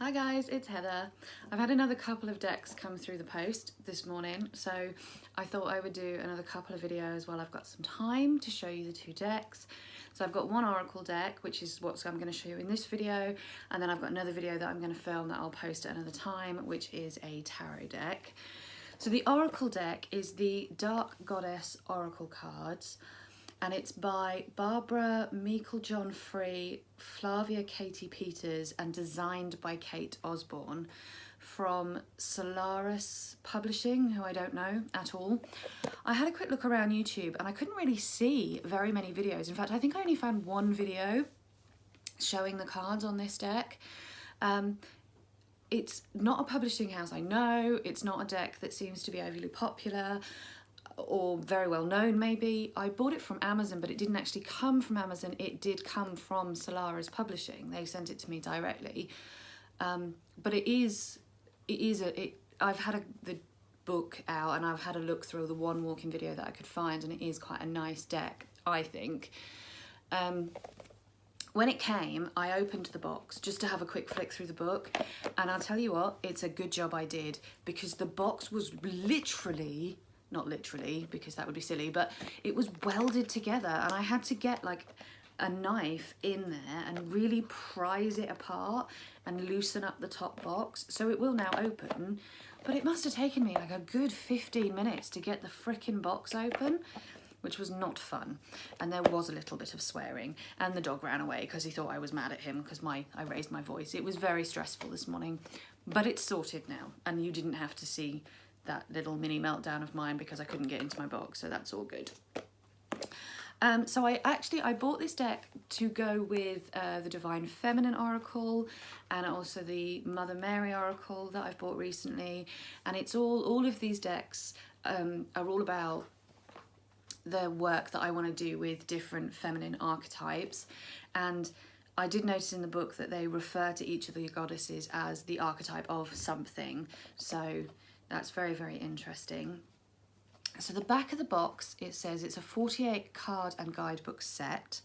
Hi guys, it's Heather. I've had another couple of decks come through the post this morning, so I thought I would do another couple of videos while I've got some time to show you the two decks. So I've got one Oracle deck, which is what I'm going to show you in this video, and then I've got another video that I'm going to film that I'll post at another time, which is a tarot deck. So the Oracle deck is the Dark Goddess Oracle cards, and it's by Barbara Meikle-John Free, Flavia Katie Peters, and designed by Kate Osborne from Solaris Publishing, who I don't know at all. I had a quick look around YouTube and I couldn't really see very many videos. In fact, I think I only found one video showing the cards on this deck. It's not a publishing house, I know. It's not a deck that seems to be overly popular or very well known maybe. I bought it from Amazon, but it didn't actually come from Amazon. It did come from Solaris Publishing. They sent it to me directly. But I've had the book out and I've had a look through the one walking video that I could find, and it is quite a nice deck, I think. When it came, I opened the box just to have a quick flick through the book, and I'll tell you what, it's a good job I did, because the box was literally, not literally because that would be silly, but it was welded together, and I had to get like a knife in there and really prise it apart and loosen up the top box. So it will now open, but it must have taken me like a good 15 minutes to get the frickin' box open, which was not fun. And there was a little bit of swearing, and the dog ran away because he thought I was mad at him because I raised my voice. It was very stressful this morning, but it's sorted now, and you didn't have to see that little mini meltdown of mine because I couldn't get into my box, so that's all good. So I bought this deck to go with the Divine Feminine Oracle, and also the Mother Mary Oracle that I've bought recently, and it's all of these decks are all about the work that I want to do with different feminine archetypes. And I did notice in the book that they refer to each of the goddesses as the archetype of something, so that's very, very interesting. So the back of the box, it says it's a 48 card and guidebook set.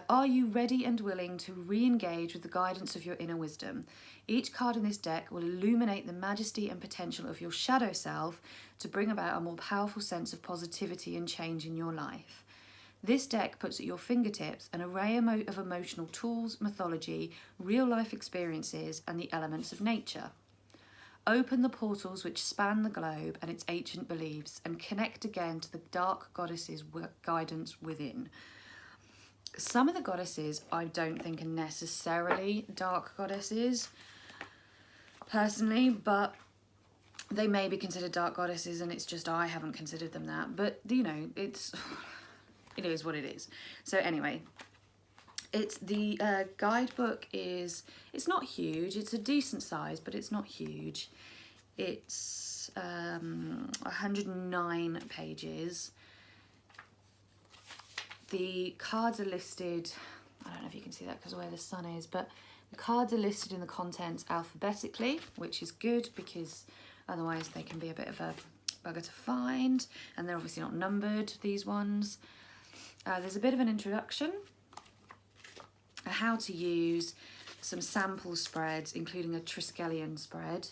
Are you ready and willing to re-engage with the guidance of your inner wisdom? Each card in this deck will illuminate the majesty and potential of your shadow self to bring about a more powerful sense of positivity and change in your life. This deck puts at your fingertips an array of emotional tools, mythology, real-life experiences, and the elements of nature. Open the portals which span the globe and its ancient beliefs, and connect again to the dark goddesses' guidance within. Some of the goddesses I don't think are necessarily dark goddesses, personally, but they may be considered dark goddesses, and it's just I haven't considered them that. But, you know, it is what it is. So anyway, it's the guidebook it's not huge. It's a decent size, but it's not huge. It's 109 pages. The cards are listed, I don't know if you can see that because of where the sun is, but the cards are listed in the contents alphabetically, which is good because otherwise they can be a bit of a bugger to find, and they're obviously not numbered, these ones. There's a bit of an introduction, a how to use, some sample spreads, including a Triskelion spread,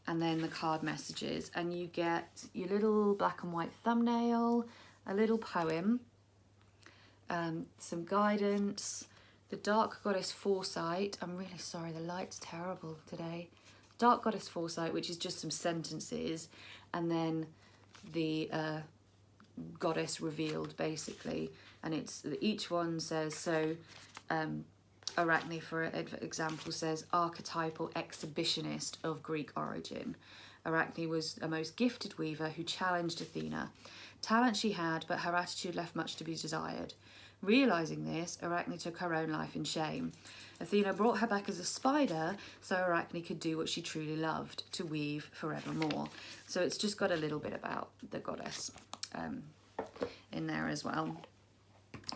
and then the card messages, and you get your little black and white thumbnail, a little poem, some guidance, the Dark Goddess Foresight. I'm really sorry, the light's terrible today. Dark Goddess Foresight, which is just some sentences, and then the Goddess Revealed, basically. And it's each one says, so Arachne, for example, says archetypal exhibitionist of Greek origin. Arachne was a most gifted weaver who challenged Athena. Talent she had, but her attitude left much to be desired. Realising this, Arachne took her own life in shame. Athena brought her back as a spider so Arachne could do what she truly loved, to weave forevermore. So it's just got a little bit about the goddess in there as well.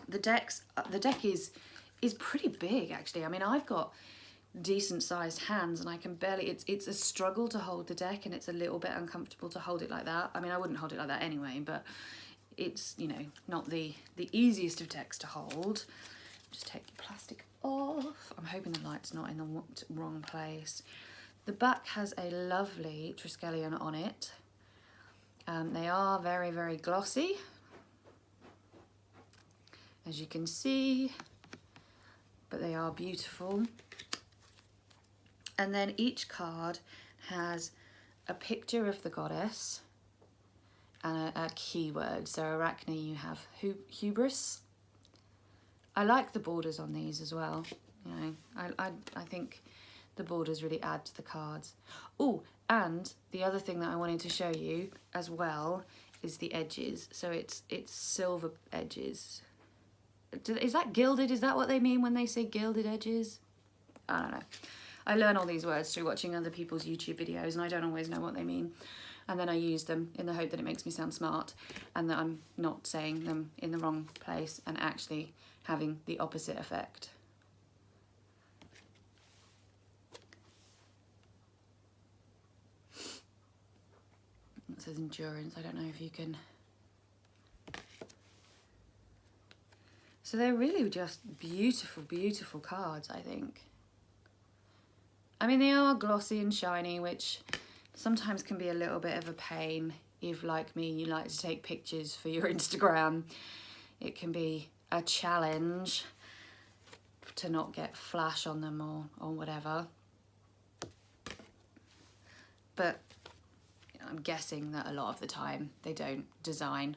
The deck is pretty big, actually. I mean, I've got decent sized hands and I can barely, it's a struggle to hold the deck, and it's a little bit uncomfortable to hold it like that. I mean, I wouldn't hold it like that anyway, but it's, you know, not the easiest of decks to hold. Just take the plastic off. I'm hoping the light's not in the wrong place. The back has a lovely Triskelion on it. They are very, very glossy, as you can see, but they are beautiful. And then each card has a picture of the goddess and a keyword. So Arachne, you have hubris. I like the borders on these as well. You know, I think the borders really add to the cards. Oh, and the other thing that I wanted to show you as well is the edges. So it's silver edges. Is that gilded? Is that what they mean when they say gilded edges? I don't know. I learn all these words through watching other people's YouTube videos, and I don't always know what they mean. And then I use them in the hope that it makes me sound smart and that I'm not saying them in the wrong place and actually having the opposite effect. It says endurance. I don't know if you can... So they're really just beautiful, beautiful cards, I think. I mean, they are glossy and shiny, which sometimes can be a little bit of a pain if, like me, you like to take pictures for your Instagram. It can be a challenge to not get flash on them or whatever. But you know, I'm guessing that a lot of the time they don't design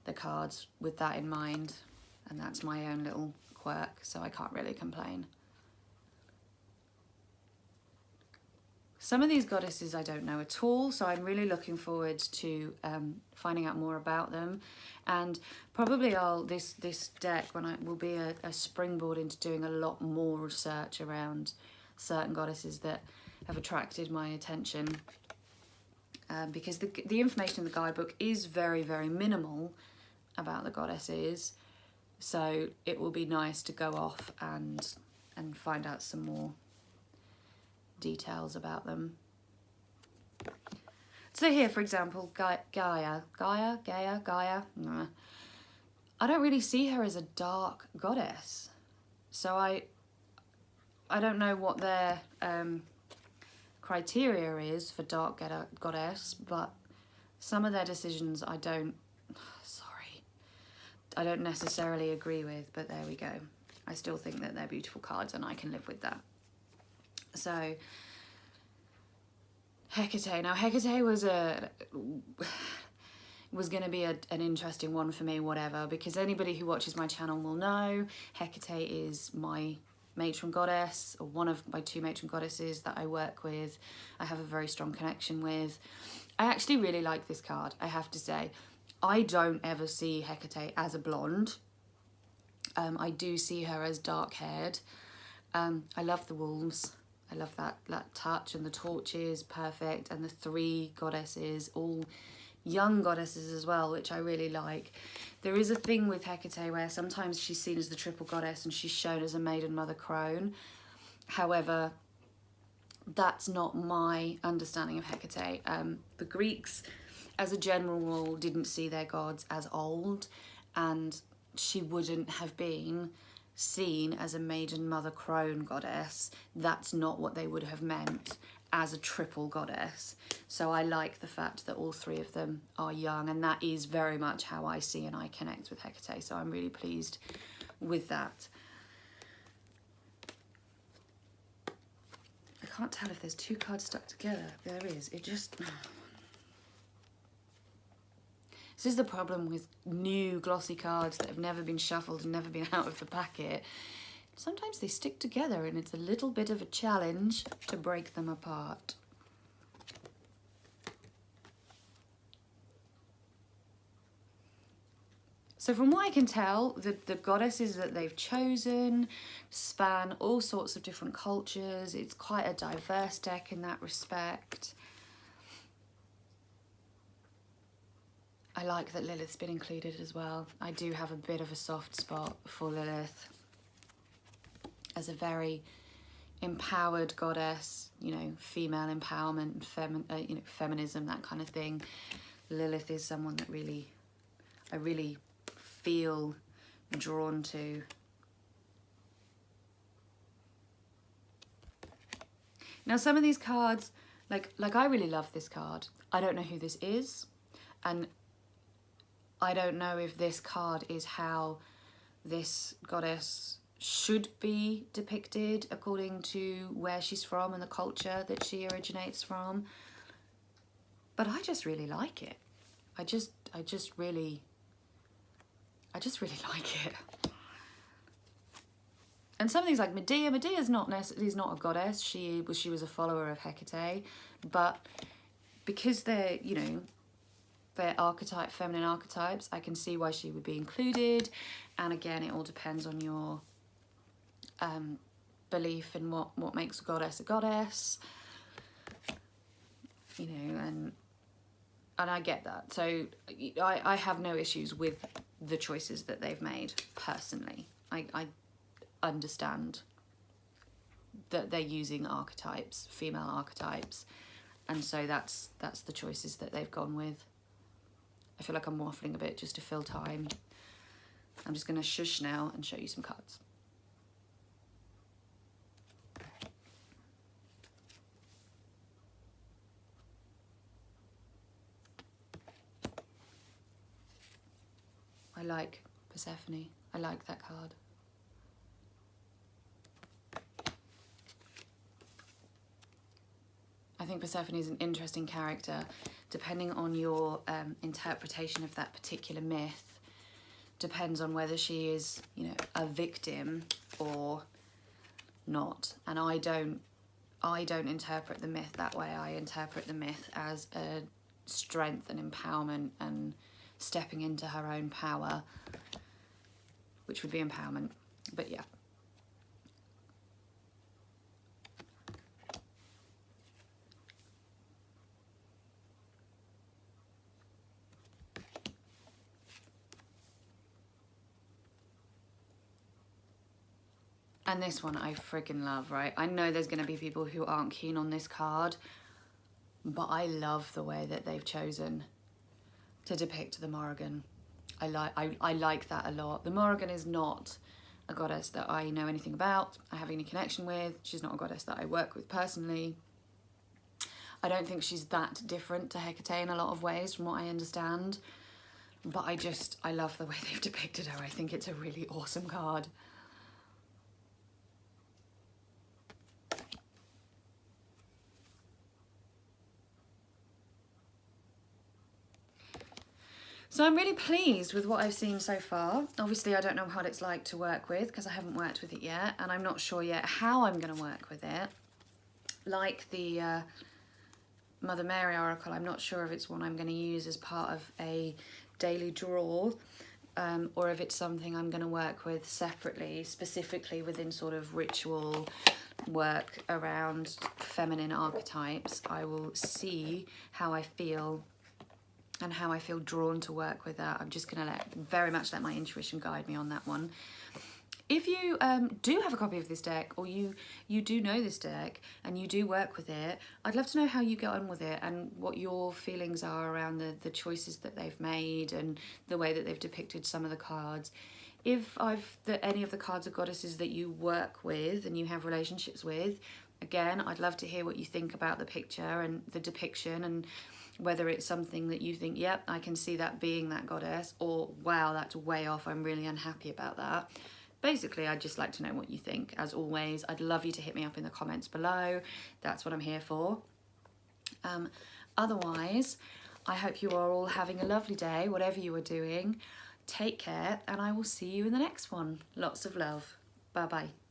the cards with that in mind, and that's my own little quirk, so I can't really complain. Some of these goddesses I don't know at all, so I'm really looking forward to finding out more about them. And probably this deck will be a springboard into doing a lot more research around certain goddesses that have attracted my attention. Because the information in the guidebook is very, very minimal about the goddesses. So it will be nice to go off and find out some more details about them. So here, for example, Gaia. Nah. I don't really see her as a dark goddess. So I don't know what their criteria is for dark goddess, but some of their decisions I don't necessarily agree with, but there we go. I still think that they're beautiful cards and I can live with that. So Hecate. Now Hecate was going to be an interesting one for me, whatever, because anybody who watches my channel will know Hecate is my matron goddess, or one of my two matron goddesses that I work with. I have a very strong connection with. I actually really like this card, I have to say. I don't ever see Hecate as a blonde. I do see her as dark-haired. I love the wolves. I love that touch, and the torches, perfect, and the three goddesses, all young goddesses as well, which I really like. There is a thing with Hecate where sometimes she's seen as the triple goddess and she's shown as a maiden mother crone. However, that's not my understanding of Hecate. The Greeks, as a general rule, didn't see their gods as old, and she wouldn't have been seen as a maiden mother crone goddess. That's not what they would have meant as a triple goddess. So I like the fact that all three of them are young, and that is very much how I see and I connect with Hecate, so I'm really pleased with that. I can't tell if there's two cards stuck together. There is. It just... This is the problem with new glossy cards that have never been shuffled and never been out of the packet. Sometimes they stick together and it's a little bit of a challenge to break them apart. So from what I can tell, the goddesses that they've chosen span all sorts of different cultures. It's quite a diverse deck in that respect. I like that Lilith's been included as well. I do have a bit of a soft spot for Lilith as a very empowered goddess, you know, female empowerment, you know, feminism, that kind of thing. Lilith is someone that I really feel drawn to. Now some of these cards, like I really love this card. I don't know who this is, and I don't know if this card is how this goddess should be depicted according to where she's from and the culture that she originates from. But I just really like it. I just really like it. And some things like Medea. Medea's not a goddess. She was a follower of Hecate, but because they're, you know, they're feminine archetypes, I can see why she would be included. And again, it all depends on your belief in what makes a goddess. You know, and I get that. So I have no issues with the choices that they've made personally. I understand that they're using archetypes, female archetypes, and so that's the choices that they've gone with. I feel like I'm waffling a bit just to fill time. I'm just going to shush now and show you some cards. I like Persephone. I like that card. I think Persephone is an interesting character. Depending on your interpretation of that particular myth, depends on whether she is, you know, a victim or not. And I don't interpret the myth that way. I interpret the myth as a strength and empowerment and stepping into her own power, which would be empowerment. But yeah. And this one I freaking love, right? I know there's going to be people who aren't keen on this card, but I love the way that they've chosen to depict the Morrigan. I like that a lot. The Morrigan is not a goddess that I know anything about, I have any connection with. She's not a goddess that I work with personally. I don't think she's that different to Hecate in a lot of ways from what I understand, but I love the way they've depicted her. I think it's a really awesome card. So I'm really pleased with what I've seen so far. Obviously, I don't know what it's like to work with because I haven't worked with it yet, and I'm not sure yet how I'm going to work with it. Like the Mother Mary Oracle, I'm not sure if it's one I'm going to use as part of a daily draw, or if it's something I'm going to work with separately, specifically within sort of ritual work around feminine archetypes. I will see how I feel and how I feel drawn to work with that. I'm just going to very much let my intuition guide me on that one. If you do have a copy of this deck, or you do know this deck and you do work with it, I'd love to know how you get on with it and what your feelings are around the choices that they've made and the way that they've depicted some of the cards. If any of the cards are goddesses that you work with and you have relationships with, again, I'd love to hear what you think about the picture and the depiction, and whether it's something that you think, yep, I can see that being that goddess, or wow, that's way off, I'm really unhappy about that. Basically, I'd just like to know what you think. As always, I'd love you to hit me up in the comments below. That's what I'm here for. Otherwise, I hope you are all having a lovely day, whatever you are doing. Take care, and I will see you in the next one. Lots of love. Bye-bye.